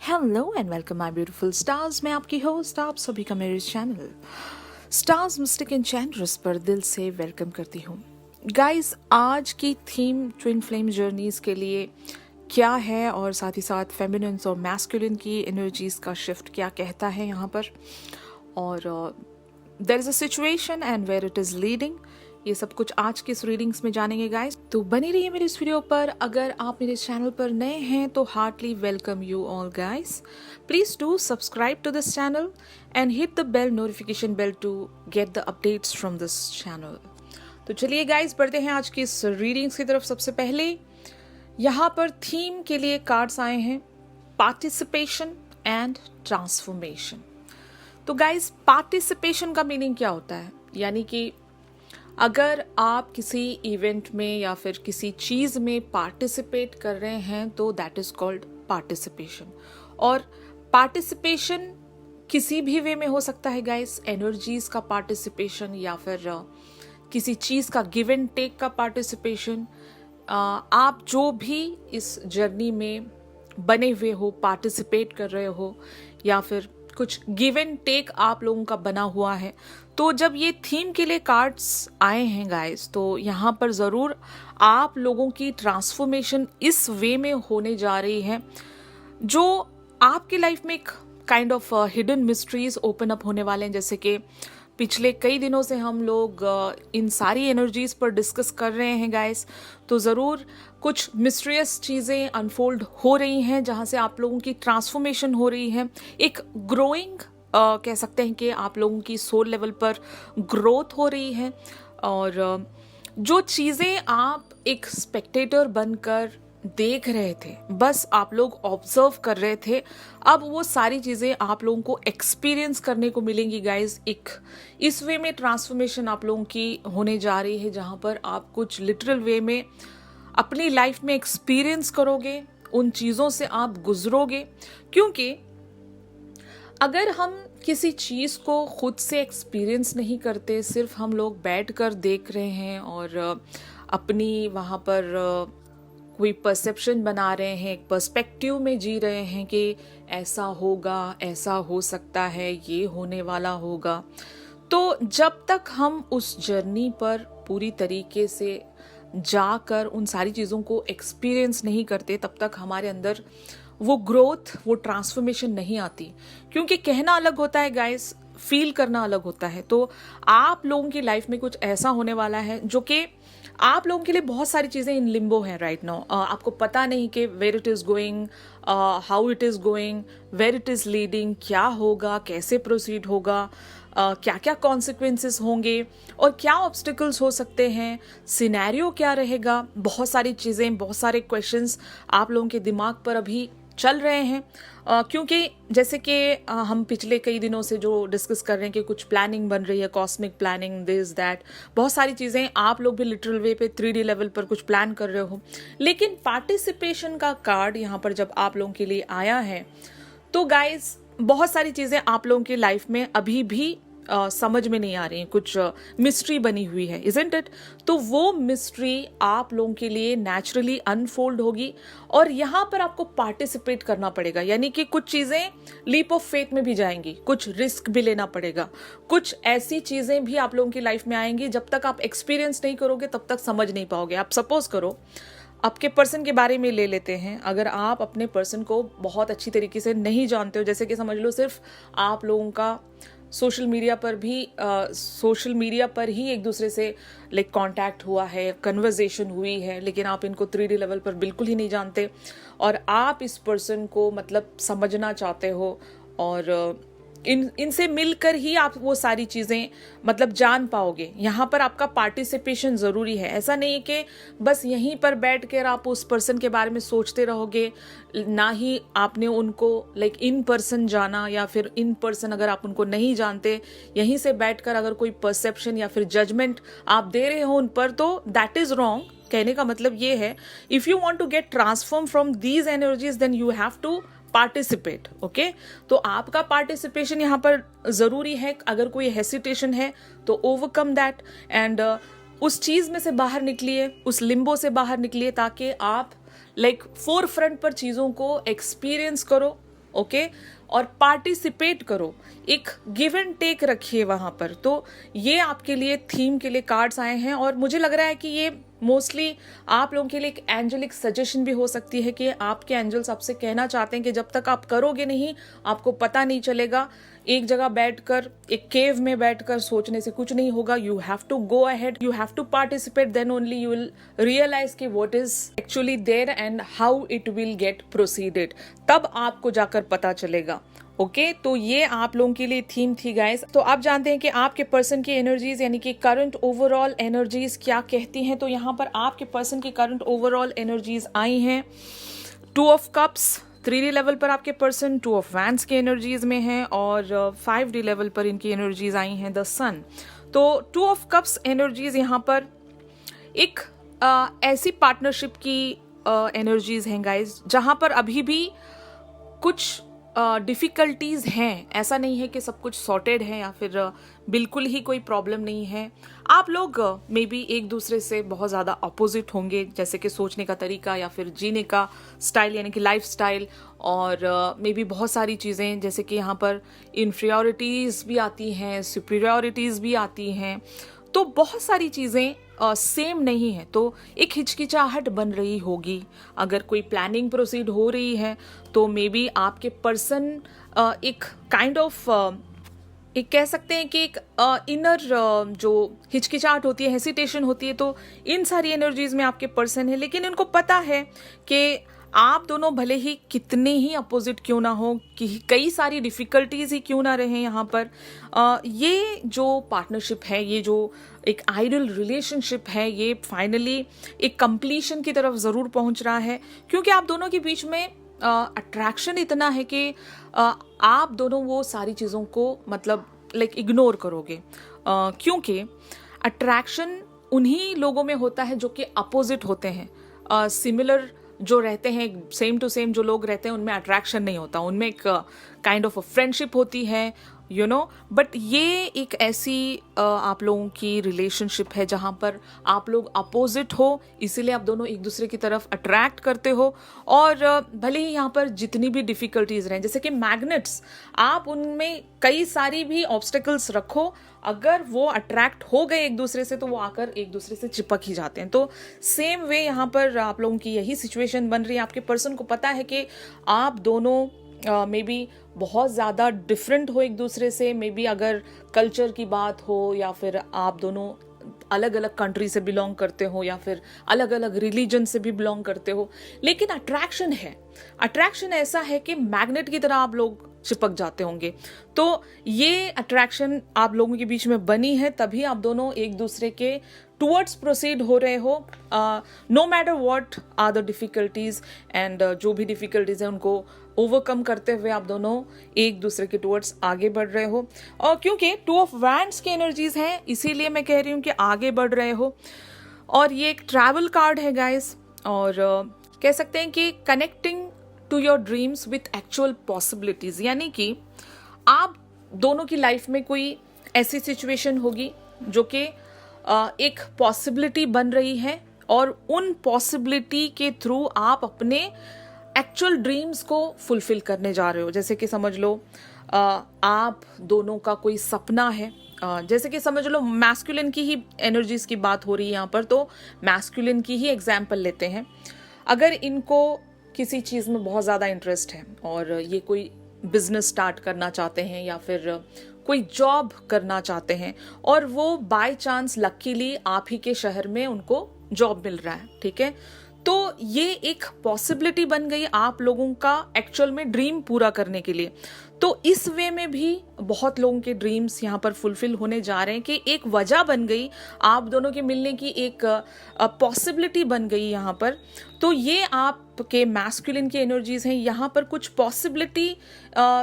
Hello and welcome my beautiful stars. मैं आपकी host, आप सभी का मेरे चैनल स्टार्स मिस्टिक एन्चेंट्रेस पर दिल से वेलकम करती हूँ। गाइस, आज की थीम ट्विन फ्लेम जर्नीज के लिए क्या है और साथ ही साथ फेमिनिन्स और मैस्कुलिन की एनर्जीज का शिफ्ट क्या कहता है यहाँ पर, और there is a situation and where it is leading, ये सब कुछ आज के इस रीडिंग्स में जानेंगे गाइस। तो बनी रहिए मेरे इस वीडियो पर। अगर आप मेरे चैनल पर नए हैं तो heartly welcome you all guys. Please do subscribe to this channel and hit the bell notification bell to get the updates from this channel. तो चलिए गाइस, बढ़ते हैं आज की इस रीडिंग्स की तरफ। सबसे पहले यहाँ पर थीम के लिए कार्ड्स आए हैं, पार्टिसिपेशन एंड ट्रांसफॉर्मेशन। तो गाइस, पार्टिसिपेशन का मीनिंग क्या होता है, यानी कि अगर आप किसी इवेंट में या फिर किसी चीज़ में पार्टिसिपेट कर रहे हैं तो दैट इज़ कॉल्ड पार्टिसिपेशन। और पार्टिसिपेशन किसी भी वे में हो सकता है गाइस, एनर्जीज का पार्टिसिपेशन या फिर किसी चीज़ का गिव एंड टेक का पार्टिसिपेशन। आप जो भी इस जर्नी में बने हुए हो, पार्टिसिपेट कर रहे हो, या फिर कुछ गिव एंड टेक आप लोगों का बना हुआ है। तो जब ये थीम के लिए कार्ड्स आए हैं गाइस, तो यहाँ पर ज़रूर आप लोगों की ट्रांसफॉर्मेशन इस वे में होने जा रही है जो आपकी लाइफ में एक kind of hidden mysteries open up होने वाले हैं। जैसे कि पिछले कई दिनों से हम लोग इन सारी एनर्जीज पर डिस्कस कर रहे हैं गाइस, तो ज़रूर कुछ मिस्ट्रियस चीज़ें अनफोल्ड हो रही हैं जहाँ से आप लोगों की ट्रांसफॉर्मेशन हो रही है। एक ग्रोइंग कह सकते हैं कि आप लोगों की सोल लेवल पर ग्रोथ हो रही है, और जो चीज़ें आप एक स्पेक्टेटर बनकर देख रहे थे, बस आप लोग ऑब्जर्व कर रहे थे, अब वो सारी चीज़ें आप लोगों को एक्सपीरियंस करने को मिलेंगी गाइस। एक इस वे में ट्रांसफॉर्मेशन आप लोगों की होने जा रही है जहाँ पर आप कुछ लिटरल वे में अपनी लाइफ में एक्सपीरियंस करोगे, उन चीज़ों से आप गुजरोगे। क्योंकि अगर हम किसी चीज़ को खुद से एक्सपीरियंस नहीं करते, सिर्फ हम लोग बैठ कर देख रहे हैं और अपनी वहाँ पर कोई परसेप्शन बना रहे हैं, एक पर्सपेक्टिव में जी रहे हैं कि ऐसा होगा, ऐसा हो सकता है, ये होने वाला होगा, तो जब तक हम उस जर्नी पर पूरी तरीके से जाकर उन सारी चीज़ों को एक्सपीरियंस नहीं करते, तब तक हमारे अंदर वो ग्रोथ, वो ट्रांसफॉर्मेशन नहीं आती। क्योंकि कहना अलग होता है गाइस, फील करना अलग होता है। तो आप लोगों की लाइफ में कुछ ऐसा होने वाला है जो कि आप लोगों के लिए बहुत सारी चीज़ें इन लिम्बो हैं राइट नाउ। आपको पता नहीं कि where it is going, how it is going, where it is leading, क्या होगा, कैसे प्रोसीड होगा, क्या क्या कॉन्सिक्वेंसेस होंगे और क्या ऑब्स्टिकल्स हो सकते हैं, सिनेरियो क्या रहेगा। बहुत सारी चीज़ें, बहुत सारे क्वेश्चंस आप लोगों के दिमाग पर अभी चल रहे हैं, क्योंकि जैसे कि हम पिछले कई दिनों से जो डिस्कस कर रहे हैं कि कुछ प्लानिंग बन रही है, कॉस्मिक प्लानिंग, दिस दैट, बहुत सारी चीज़ें आप लोग भी लिटरल वे पे 3D लेवल पर कुछ प्लान कर रहे हो। लेकिन पार्टिसिपेशन का कार्ड यहाँ पर जब आप लोगों के लिए आया है तो गाइज बहुत सारी चीज़ें आप लोगों की लाइफ में अभी भी समझ में नहीं आ रही हैं, कुछ मिस्ट्री बनी हुई है, इजंट इट। तो वो मिस्ट्री आप लोगों के लिए नेचुरली अनफोल्ड होगी और यहाँ पर आपको पार्टिसिपेट करना पड़ेगा, यानी कि कुछ चीज़ें लीप ऑफ फेथ में भी जाएंगी, कुछ रिस्क भी लेना पड़ेगा, कुछ ऐसी चीज़ें भी आप लोगों की लाइफ में आएंगी जब तक आप एक्सपीरियंस नहीं करोगे तब तक समझ नहीं पाओगे। आप सपोज करो आपके पर्सन के बारे में ले लेते हैं। अगर आप अपने पर्सन को बहुत अच्छी तरीके से नहीं जानते हो, जैसे कि समझ लो सिर्फ आप लोगों का सोशल मीडिया पर ही एक दूसरे से लाइक कांटेक्ट हुआ है, कन्वर्सेशन हुई है, लेकिन आप इनको 3D लेवल पर बिल्कुल ही नहीं जानते और आप इस पर्सन को मतलब समझना चाहते हो और इनसे मिलकर ही आप वो सारी चीज़ें मतलब जान पाओगे। यहाँ पर आपका पार्टिसिपेशन ज़रूरी है। ऐसा नहीं है कि बस यहीं पर बैठ कर आप उस पर्सन के बारे में सोचते रहोगे, ना ही आपने उनको लाइक इन पर्सन जाना, या फिर इन पर्सन अगर आप उनको नहीं जानते, यहीं से बैठकर अगर कोई परसेप्शन या फिर जजमेंट आप दे रहे हो उन पर, तो दैट इज़ रॉन्ग। कहने का मतलब ये है, if you want to get transform from these energies then you have to participate. Okay, तो आपका पार्टिसिपेशन यहाँ पर जरूरी है। अगर कोई हेसिटेशन है तो ओवरकम दैट एंड उस चीज में से बाहर निकलिए, उस लिम्बो से बाहर निकलिए, ताकि आप लाइक फोर फ्रंट पर चीजों को एक्सपीरियंस करो ओके, और पार्टिसिपेट करो, एक गिव एंड टेक रखिए वहां पर। तो ये आपके लिए थीम के लिए कार्ड्स आए हैं, और मुझे लग रहा है कि ये मोस्टली आप लोगों के लिए एक एंजलिक सजेशन भी हो सकती है कि आपके एंजल्स आपसे कहना चाहते हैं कि जब तक आप करोगे नहीं आपको पता नहीं चलेगा। एक जगह बैठकर, एक केव में बैठकर सोचने से कुछ नहीं होगा। You have to go ahead, you have to participate, then only you will realise कि what is actually there and how it will get proceeded, तब आपको जाकर पता चलेगा। ओके, तो ये आप लोगों के लिए थीम थी गाइस। तो आप जानते हैं कि आपके पर्सन की एनर्जीज यानी कि करंट ओवरऑल एनर्जीज क्या कहती हैं। तो यहाँ पर आपके पर्सन की करंट ओवरऑल एनर्जीज आई हैं 2 ऑफ कप्स, 3D लेवल पर आपके पर्सन 2 ऑफ वैंड्स की एनर्जीज में हैं, और 5D लेवल पर इनकी एनर्जीज आई हैं द सन। तो 2 ऑफ कप्स एनर्जीज यहाँ पर एक ऐसी पार्टनरशिप की एनर्जीज हैं गाइस जहाँ पर अभी भी कुछ डिफ़िकल्टीज हैं। ऐसा नहीं है कि सब कुछ सॉर्टेड है या फिर बिल्कुल ही कोई प्रॉब्लम नहीं है। आप लोग मे बी एक दूसरे से बहुत ज़्यादा अपोजिट होंगे, जैसे कि सोचने का तरीका या फिर जीने का स्टाइल यानी कि लाइफ स्टाइल, और मे बी बहुत सारी चीज़ें जैसे कि यहाँ पर इन्फीरियोरिटीज़ भी आती हैं, सुपीरियोरिटीज़ भी आती हैं। तो बहुत सारी चीज़ें सेम नहीं है, तो एक हिचकिचाहट बन रही होगी। अगर कोई प्लानिंग प्रोसीड हो रही है तो मे बी आपके पर्सन एक काइंड ऑफ एक कह सकते हैं कि एक इनर जो हिचकिचाहट होती है, हेसिटेशन होती है, तो इन सारी एनर्जीज में आपके पर्सन है, लेकिन इनको पता है कि आप दोनों भले ही कितने ही अपोजिट क्यों ना हो, कि कई सारी डिफ़िकल्टीज ही क्यों ना रहे यहाँ पर, ये जो पार्टनरशिप है, ये जो एक आइडियल रिलेशनशिप है, ये फाइनली एक कंप्लीशन की तरफ ज़रूर पहुँच रहा है। क्योंकि आप दोनों के बीच में अट्रैक्शन इतना है कि आप दोनों वो सारी चीज़ों को मतलब लाइक इग्नोर करोगे, क्योंकि अट्रैक्शन उन्हीं लोगों में होता है जो कि अपोजिट होते हैं। सिमिलर जो रहते हैं, सेम टू सेम जो लोग रहते हैं, उनमें अट्रैक्शन नहीं होता, उनमें एक काइंड ऑफ फ्रेंडशिप होती है, यू नो। बट ये एक ऐसी आप लोगों की रिलेशनशिप है जहाँ पर आप लोग अपोजिट हो, इसीलिए आप दोनों एक दूसरे की तरफ अट्रैक्ट करते हो। और भले ही यहाँ पर जितनी भी डिफ़िकल्टीज रहें, जैसे कि मैग्नेट्स, आप उनमें कई सारी भी ऑब्स्टेकल्स रखो, अगर वो अट्रैक्ट हो गए एक दूसरे से तो वो आकर एक दूसरे से चिपक ही जाते हैं। तो सेम वे यहाँ पर आप लोगों की यही सिचुएशन बन रही है। आपके पर्सन को पता है कि आप दोनों मे बी बहुत ज़्यादा डिफरेंट हो एक दूसरे से, मे बी अगर कल्चर की बात हो या फिर आप दोनों अलग अलग कंट्री से बिलोंग करते हो या फिर अलग अलग रिलीजन से भी बिलोंग करते हो, लेकिन अट्रैक्शन है। अट्रैक्शन ऐसा है कि मैग्नेट की तरह आप लोग चिपक जाते होंगे। तो ये अट्रैक्शन आप लोगों के बीच में बनी है, तभी आप दोनों एक दूसरे के टूवर्ड्स प्रोसीड हो रहे हो, no matter what are the difficulties, and जो भी डिफ़िकल्टीज है उनको ओवरकम करते हुए आप दोनों एक दूसरे के टूवर्ड्स आगे बढ़ रहे हो। और क्योंकि 2 ऑफ वैंड्स की एनर्जीज हैं, इसीलिए मैं कह रही हूँ कि आगे बढ़ रहे हो। और ये एक ट्रैवल कार्ड है गाइस, और कह सकते हैं कि connecting to your dreams with actual possibilities, यानी कि आप दोनों की लाइफ में कोई ऐसी सिचुएशन होगी जो कि एक पॉसिबिलिटी बन रही है, और उन पॉसिबिलिटी के थ्रू आप अपने एक्चुअल ड्रीम्स को फुलफिल करने जा रहे हो। जैसे कि समझ लो आप दोनों का कोई सपना है, जैसे कि समझ लो मैस्कुलिन की ही एनर्जीज की बात हो रही है यहाँ पर, तो मैस्कुलिन की ही एग्जाम्पल लेते हैं। अगर इनको किसी चीज़ में बहुत ज़्यादा इंटरेस्ट है और ये कोई बिजनेस स्टार्ट करना चाहते हैं या फिर कोई जॉब करना चाहते हैं, और वो बाय चांस लकीली आप ही के शहर में उनको जॉब मिल रहा है, ठीक है, तो ये एक पॉसिबिलिटी बन गई आप लोगों का एक्चुअल में ड्रीम पूरा करने के लिए। तो इस वे में भी बहुत लोगों के ड्रीम्स यहाँ पर फुलफिल होने जा रहे हैं कि एक वजह बन गई आप दोनों के मिलने की, एक पॉसिबिलिटी बन गई यहाँ पर। तो ये आपके मैस्कुलिन की एनर्जीज हैं, यहाँ पर कुछ पॉसिबिलिटी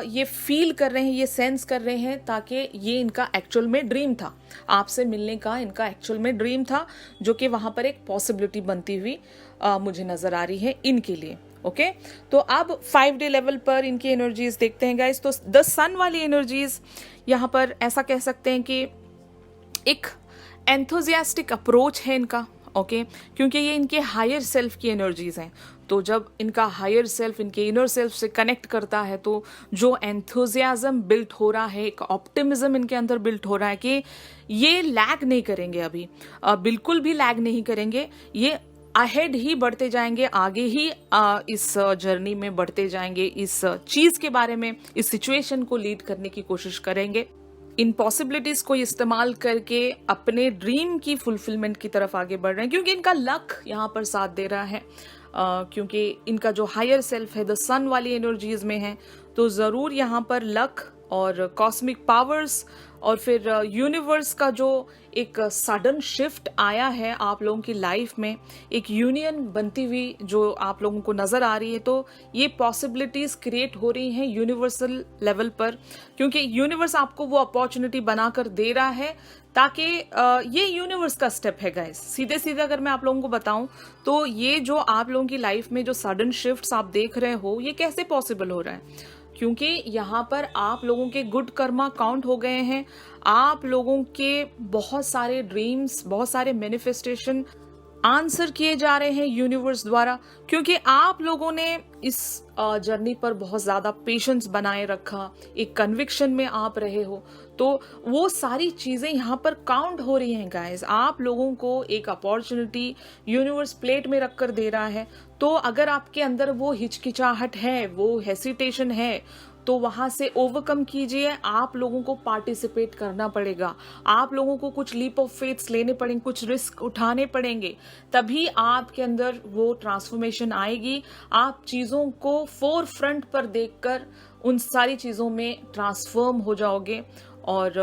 ये फील कर रहे हैं, ये सेंस कर रहे हैं, ताकि ये इनका एक्चुअल में ड्रीम था, आपसे मिलने का इनका एक्चुअल में ड्रीम था, जो कि वहाँ पर एक पॉसिबिलिटी बनती हुई मुझे नज़र आ रही है इनके लिए। ओके, तो अब 5D लेवल पर इनकी एनर्जीज देखते हैं गाइस। तो द सन वाली एनर्जीज यहाँ पर ऐसा कह सकते हैं कि एक एंथुजियास्टिक अप्रोच है इनका, ओके, क्योंकि ये इनके हायर सेल्फ की एनर्जीज हैं। तो जब इनका हायर सेल्फ इनके इनर सेल्फ से कनेक्ट करता है तो जो एंथुजियाज्म बिल्ट हो रहा है, एक ऑप्टिमिज्म इनके अंदर बिल्ट हो रहा है कि ये लैग नहीं करेंगे, अभी बिल्कुल भी लैग नहीं करेंगे, ये अहेड ही बढ़ते जाएंगे, आगे ही इस जर्नी में बढ़ते जाएंगे, इस चीज के बारे में, इस सिचुएशन को लीड करने की कोशिश करेंगे, इन पॉसिबिलिटीज को इस्तेमाल करके अपने ड्रीम की फुलफिलमेंट की तरफ आगे बढ़ रहे हैं, क्योंकि इनका लक यहाँ पर साथ दे रहा है, क्योंकि इनका जो हायर सेल्फ है द सन वाली एनर्जीज में है, तो जरूर यहाँ पर लक और कॉस्मिक पावर्स और फिर यूनिवर्स का जो एक सडन शिफ्ट आया है आप लोगों की लाइफ में, एक यूनियन बनती हुई जो आप लोगों को नजर आ रही है, तो ये पॉसिबिलिटीज क्रिएट हो रही हैं यूनिवर्सल लेवल पर, क्योंकि यूनिवर्स आपको वो अपॉर्चुनिटी बनाकर दे रहा है, ताकि ये यूनिवर्स का स्टेप है गाइस। सीधे सीधे अगर मैं आप लोगों को बताऊं तो ये जो आप लोगों की लाइफ में जो सडन शिफ्ट्स आप देख रहे हो, ये कैसे पॉसिबल हो रहा है, क्योंकि यहाँ पर आप लोगों के गुड कर्मा काउंट हो गए हैं, आप लोगों के बहुत सारे ड्रीम्स, बहुत सारे मैनिफेस्टेशन आंसर किए जा रहे हैं यूनिवर्स द्वारा, क्योंकि आप लोगों ने इस जर्नी पर बहुत ज्यादा पेशेंस बनाए रखा, एक कन्विक्शन में आप रहे हो, तो वो सारी चीजें यहाँ पर काउंट हो रही हैं गाइस। आप लोगों को एक अपॉर्चुनिटी यूनिवर्स प्लेट में रख कर दे रहा है, तो अगर आपके अंदर वो हिचकिचाहट है, वो हेसिटेशन है, तो वहां से ओवरकम कीजिए। आप लोगों को पार्टिसिपेट करना पड़ेगा, आप लोगों को कुछ लीप ऑफ फेथ्स लेने पड़ेंगे, कुछ रिस्क उठाने पड़ेंगे, तभी आपके अंदर वो ट्रांसफॉर्मेशन आएगी। आप चीजों को फोर फ्रंट पर देखकर उन सारी चीजों में ट्रांसफॉर्म हो जाओगे। और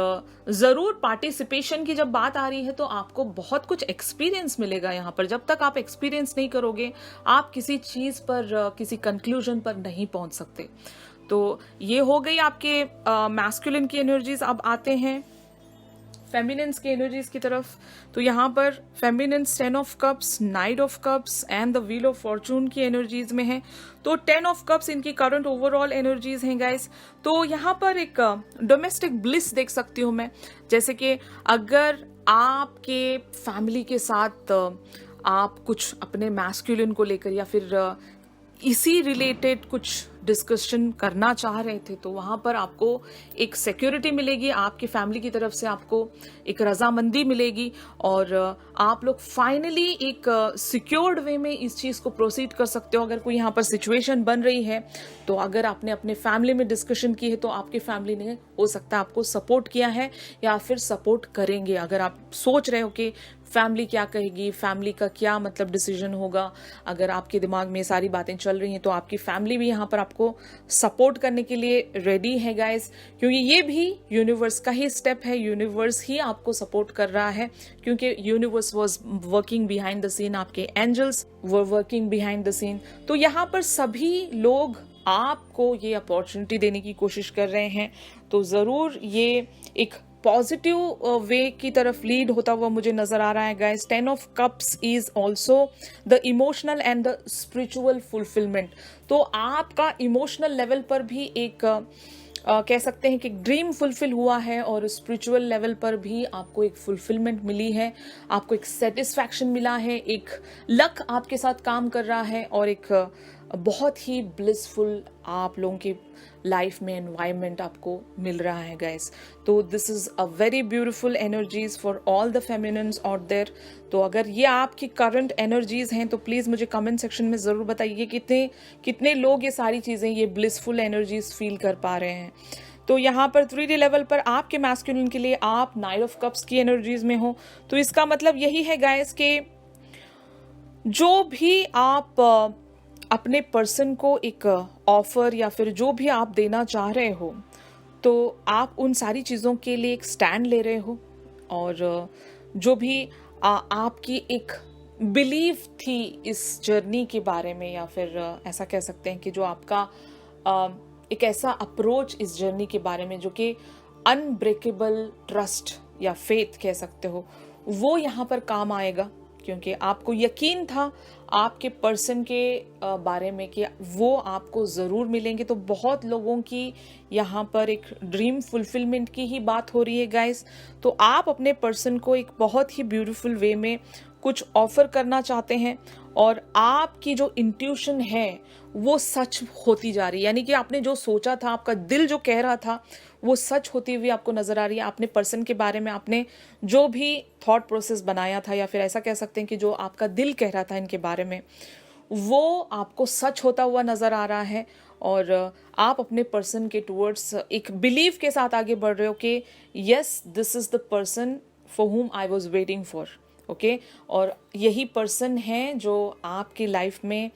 जरूर पार्टिसिपेशन की जब बात आ रही है तो आपको बहुत कुछ एक्सपीरियंस मिलेगा यहाँ पर। जब तक आप एक्सपीरियंस नहीं करोगे, आप किसी चीज पर, किसी कंक्लूजन पर नहीं पहुंच सकते। तो ये हो गई आपके मैस्कुलिन की एनर्जीज। अब आते हैं फेमिनिन्स की एनर्जीज की तरफ। तो यहाँ पर feminines 10 of cups, night of cups and the wheel of Fortune की एनर्जीज में है। तो 10 ऑफ कप्स इनकी करंट ओवरऑल एनर्जीज हैं गाइस। तो यहाँ पर एक डोमेस्टिक ब्लिस देख सकती हूँ मैं, जैसे कि अगर आपके फैमिली के साथ आप कुछ अपने मैस्कुलिन को लेकर या फिर इसी रिलेटेड कुछ डिस्कशन करना चाह रहे थे, तो वहां पर आपको एक सिक्योरिटी मिलेगी, आपकी फैमिली की तरफ से आपको एक रजामंदी मिलेगी और आप लोग फाइनली एक सिक्योर्ड वे में इस चीज को प्रोसीड कर सकते हो। अगर कोई यहाँ पर सिचुएशन बन रही है, तो अगर आपने अपने फैमिली में डिस्कशन की है, तो आपकी फैमिली ने हो सकता है आपको सपोर्ट किया है या फिर सपोर्ट करेंगे। अगर आप सोच रहे हो कि फैमिली क्या कहेगी, फैमिली का क्या मतलब डिसीजन होगा, अगर आपके दिमाग में सारी बातें चल रही हैं, तो आपकी फैमिली भी यहाँ पर आपको सपोर्ट करने के लिए रेडी है गाइस, क्योंकि ये भी यूनिवर्स का ही स्टेप है। यूनिवर्स ही आपको सपोर्ट कर रहा है, क्योंकि universe was working behind the scene, आपके angels were working behind the scene. तो यहाँ पर सभी लोग आपको ये अपॉर्चुनिटी देने की कोशिश कर रहे हैं, तो जरूर ये एक पॉजिटिव वे की तरफ लीड होता हुआ मुझे नजर आ रहा है guys. 10 of cups is also the emotional and the spiritual fulfilment. तो आपका इमोशनल लेवल पर भी एक कह सकते हैं कि ड्रीम फुलफिल हुआ है, और स्पिरिचुअल लेवल पर भी आपको एक फुलफिलमेंट मिली है, आपको एक सेटिस्फैक्शन मिला है, एक लक आपके साथ काम कर रहा है, और एक बहुत ही ब्लिसफुल आप लोगों की लाइफ में एनवायरनमेंट आपको मिल रहा है गाइस। तो this is a very beautiful energies for all the feminines out there. तो अगर ये आपकी करंट एनर्जीज हैं, तो प्लीज मुझे कमेंट सेक्शन में जरूर बताइए कितने लोग ये सारी चीजें, ये ब्लिसफुल एनर्जीज फील कर पा रहे हैं। तो यहाँ पर 3D लेवल पर आपके मैस्कुलिन के लिए आप 9 ऑफ कप्स की एनर्जीज में हो, तो इसका मतलब यही है गाइस कि जो भी आप अपने पर्सन को एक ऑफर या फिर जो भी आप देना चाह रहे हो, तो आप उन सारी चीज़ों के लिए एक स्टैंड ले रहे हो, और जो भी आपकी एक बिलीव थी इस जर्नी के बारे में, या फिर ऐसा कह सकते हैं कि जो आपका एक ऐसा अप्रोच इस जर्नी के बारे में जो कि अनब्रेकेबल ट्रस्ट या फेथ कह सकते हो, वो यहाँ पर काम आएगा, क्योंकि आपको यकीन था आपके पर्सन के बारे में कि वो आपको ज़रूर मिलेंगे। तो बहुत लोगों की यहाँ पर एक ड्रीम फुलफिलमेंट की ही बात हो रही है गाइस। तो आप अपने पर्सन को एक बहुत ही ब्यूटीफुल वे में कुछ ऑफर करना चाहते हैं और आपकी जो इंट्यूशन है वो सच होती जा रही है, यानी कि आपने जो सोचा था, आपका दिल जो कह रहा था वो सच होती हुई आपको नजर आ रही है। आपने पर्सन के बारे में आपने जो भी थॉट प्रोसेस बनाया था, या फिर ऐसा कह सकते हैं कि जो आपका दिल कह रहा था इनके बारे में, वो आपको सच होता हुआ नजर आ रहा है। और आप अपने पर्सन के टूवर्ड्स एक बिलीव के साथ आगे बढ़ रहे हो कि yes, this is the person for हुम I was waiting for. Okay, और यही पर्सन है जो आपकी लाइफ में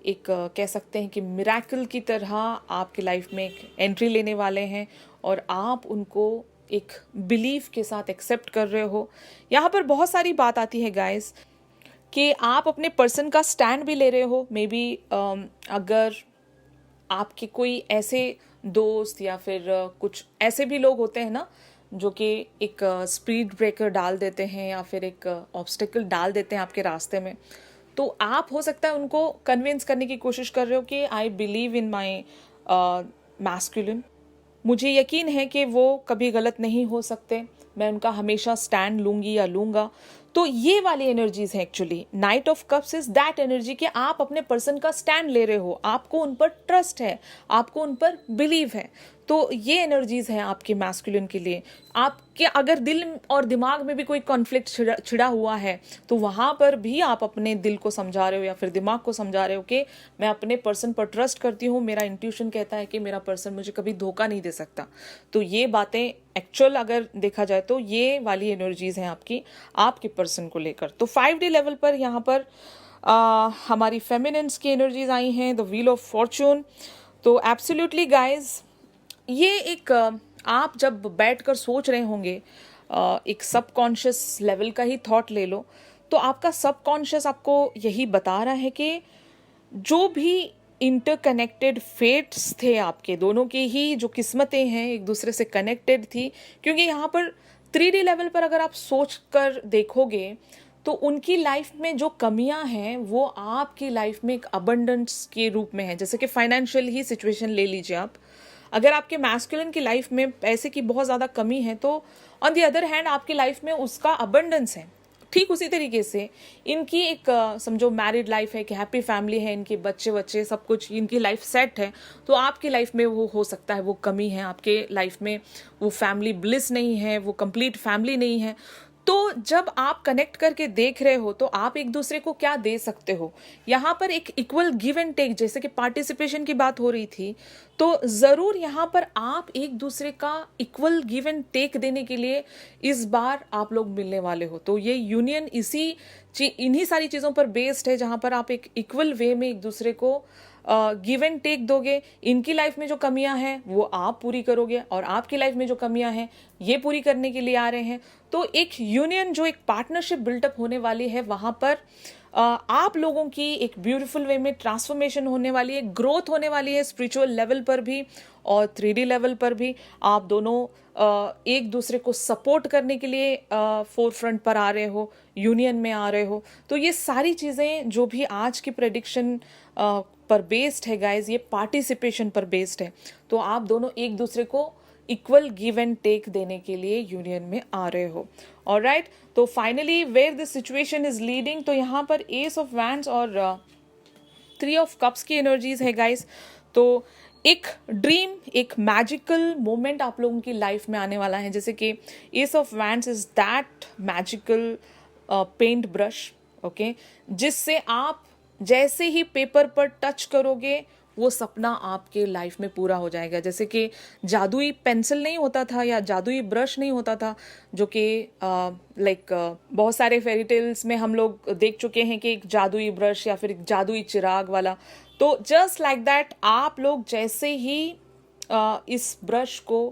एक कह सकते हैं कि मिरेकल की तरह आपके लाइफ में एक एंट्री लेने वाले हैं, और आप उनको एक बिलीफ के साथ एक्सेप्ट कर रहे हो। यहाँ पर बहुत सारी बात आती है गाइस कि आप अपने पर्सन का स्टैंड भी ले रहे हो। मे बी अगर आपके कोई ऐसे दोस्त या फिर कुछ ऐसे भी लोग होते हैं ना जो कि एक स्पीड ब्रेकर डाल देते हैं या फिर एक ऑब्स्टिकल डाल देते हैं आपके रास्ते में, तो आप हो सकता है उनको कन्विंस करने की कोशिश कर रहे हो कि I believe in my masculine, मुझे यकीन है कि वो कभी गलत नहीं हो सकते, मैं उनका हमेशा स्टैंड लूंगी या लूंगा। तो ये वाली एनर्जीज है actually. Night of cups is that energy कि आप अपने पर्सन का स्टैंड ले रहे हो, आपको उन पर ट्रस्ट है, आपको उन पर बिलीव है। तो ये एनर्जीज हैं आपके मैस्कुलिन के लिए। आपके अगर दिल और दिमाग में भी कोई कॉन्फ्लिक्ट छिड़ा हुआ है तो वहां पर भी आप अपने दिल को समझा रहे हो या फिर दिमाग को समझा रहे हो कि मैं अपने पर्सन पर ट्रस्ट करती हूँ, मेरा इंट्यूशन कहता है कि मेरा पर्सन मुझे कभी धोखा नहीं दे सकता। तो ये बातें एक्चुअल अगर देखा जाए तो ये वाली एनर्जीज हैं आपकी आपके पर्सन को लेकर। तो 5D लेवल पर यहाँ पर हमारी फेमिनिन्स की एनर्जीज आई हैं, द व्हील ऑफ फॉर्चून। तो एब्सोल्युटली गाइज, ये एक आप जब बैठकर सोच रहे होंगे, एक सबकॉन्शियस लेवल का ही थॉट ले लो, तो आपका सबकॉन्शियस आपको यही बता रहा है कि जो भी इंटरकनेक्टेड फेट्स थे आपके दोनों की ही जो किस्मतें हैं एक दूसरे से कनेक्टेड थी। क्योंकि यहाँ पर 3D लेवल पर अगर आप सोच कर देखोगे तो उनकी लाइफ में जो कमियां हैं वो आपकी लाइफ में एक अबंडेंस के रूप में है। जैसे कि फाइनेंशियल ही सिचुएशन ले लीजिए आप, अगर आपके मैस्कुलिन की लाइफ में पैसे की बहुत ज़्यादा कमी है तो ऑन द अदर हैंड आपकी लाइफ में उसका अबंडेंस है। ठीक उसी तरीके से इनकी एक समझो मैरिड लाइफ है, एक हैप्पी फैमिली है, इनके बच्चे बच्चे सब कुछ, इनकी लाइफ सेट है। तो आपकी लाइफ में वो हो सकता है वो कमी है, आपके लाइफ में वो फैमिली ब्लिस नहीं है, वो कंप्लीट फैमिली नहीं है। तो जब आप कनेक्ट करके देख रहे हो तो आप एक दूसरे को क्या दे सकते हो, यहाँ पर एक इक्वल गिव एंड टेक, जैसे कि पार्टिसिपेशन की बात हो रही थी, तो ज़रूर यहाँ पर आप एक दूसरे का इक्वल गिव एंड टेक देने के लिए इस बार आप लोग मिलने वाले हो। तो ये यूनियन इन्हीं सारी चीज़ों पर बेस्ड है, जहाँ पर आप एक इक्वल वे में एक दूसरे को गिव एंड टेक दोगे। इनकी लाइफ में जो कमियां हैं वो आप पूरी करोगे और आपकी लाइफ में जो कमियां हैं ये पूरी करने के लिए आ रहे हैं। तो एक यूनियन जो एक पार्टनरशिप बिल्टअप होने वाली है, वहां पर आप लोगों की एक ब्यूटीफुल वे में ट्रांसफॉर्मेशन होने वाली है, ग्रोथ होने वाली है स्पिरिचुअल लेवल पर भी और 3D लेवल पर भी। आप दोनों एक दूसरे को सपोर्ट करने के लिए फोर फ्रंट पर आ रहे हो, यूनियन में आ रहे हो। तो ये सारी चीज़ें जो भी आज की प्रेडिक्शन पर बेस्ड है गाइज, ये पार्टिसिपेशन पर बेस्ड है। तो आप दोनों एक दूसरे को इक्वल गिव एंड टेक देने के लिए यूनियन में आ रहे हो। ऑलराइट, तो finally where this situation is leading, तो यहाँ पर एस ऑफ वैंड्स और 3 ऑफ कप्स की एनर्जीज है गाइज। तो एक ड्रीम, एक मैजिकल मोमेंट आप लोगों की लाइफ में आने वाला है। जैसे कि ace of wands is that magical paint brush, okay, जिससे आप जैसे ही पेपर पर टच करोगे वो सपना आपके लाइफ में पूरा हो जाएगा। जैसे कि जादुई पेंसिल नहीं होता था या जादुई ब्रश नहीं होता था, जो कि बहुत सारे फेरी टेल्स में हम लोग देख चुके हैं कि एक जादुई ब्रश या फिर एक जादुई चिराग वाला। तो जस्ट लाइक दैट आप लोग जैसे ही इस ब्रश को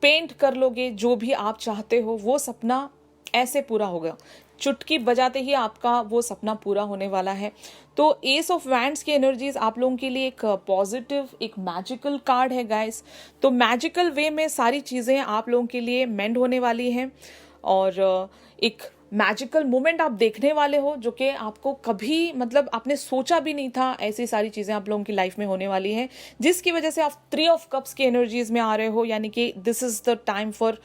पेंट कर लोगे जो भी आप चाहते हो, वो सपना ऐसे पूरा होगा, चुटकी बजाते ही आपका वो सपना पूरा होने वाला है। तो एस ऑफ वैंड्स की एनर्जीज आप लोगों के लिए एक पॉजिटिव, एक मैजिकल कार्ड है गाइस। तो मैजिकल वे में सारी चीज़ें आप लोगों के लिए मेंड होने वाली हैं और एक मैजिकल मोमेंट आप देखने वाले हो जो कि आपको कभी मतलब आपने सोचा भी नहीं था। ऐसी सारी चीज़ें आप लोगों की लाइफ में होने वाली हैं जिसकी वजह से आप 3 ऑफ कप्स की एनर्जीज में आ रहे हो, यानी कि this is the time for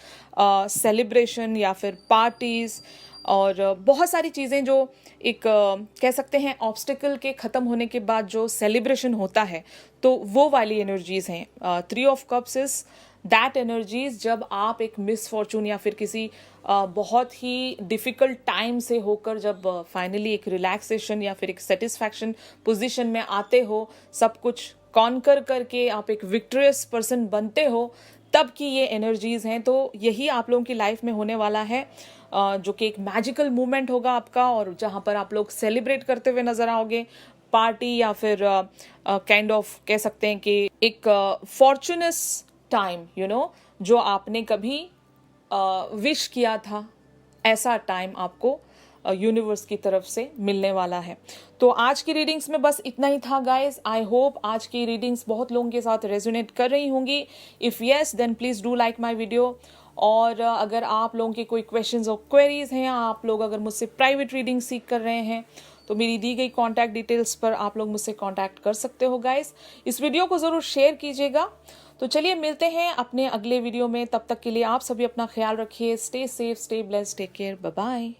celebration या फिर पार्टीज। और बहुत सारी चीज़ें जो एक कह सकते हैं ऑब्स्टिकल के ख़त्म होने के बाद जो सेलिब्रेशन होता है, तो वो वाली एनर्जीज़ हैं। 3 of cups is that energies जब आप एक मिसफॉर्चून या फिर किसी बहुत ही डिफ़िकल्ट टाइम से होकर जब फाइनली एक रिलैक्सेशन या फिर एक सेटिस्फैक्शन पोजीशन में आते हो, सब कुछ कॉन्कर करके आप एक विक्टोरियस पर्सन बनते हो, तब की ये एनर्जीज हैं। तो यही आप लोगों की लाइफ में होने वाला है, जो कि एक मैजिकल मोमेंट होगा आपका, और जहाँ पर आप लोग सेलिब्रेट करते हुए नजर आओगे, पार्टी या फिर काइंड ऑफ कह सकते हैं कि एक फॉर्चुनस टाइम, जो आपने कभी विश किया था, ऐसा टाइम आपको यूनिवर्स की तरफ से मिलने वाला है। तो आज की रीडिंग्स में बस इतना ही था गाइस। आई होप आज की रीडिंग्स बहुत लोगों के साथ रेजोनेट कर रही होंगी। If yes then please do like my video. और अगर आप लोगों के कोई क्वेश्चंस और क्वेरीज हैं, आप लोग अगर मुझसे प्राइवेट रीडिंग सीख कर रहे हैं, तो मेरी दी गई कॉन्टैक्ट डिटेल्स पर आप लोग मुझसे कॉन्टैक्ट कर सकते हो गाइस। इस वीडियो को ज़रूर शेयर कीजिएगा। तो चलिए मिलते हैं अपने अगले वीडियो में, तब तक के लिए आप सभी अपना ख्याल रखिए। Stay safe, stay blessed, take care, bye bye.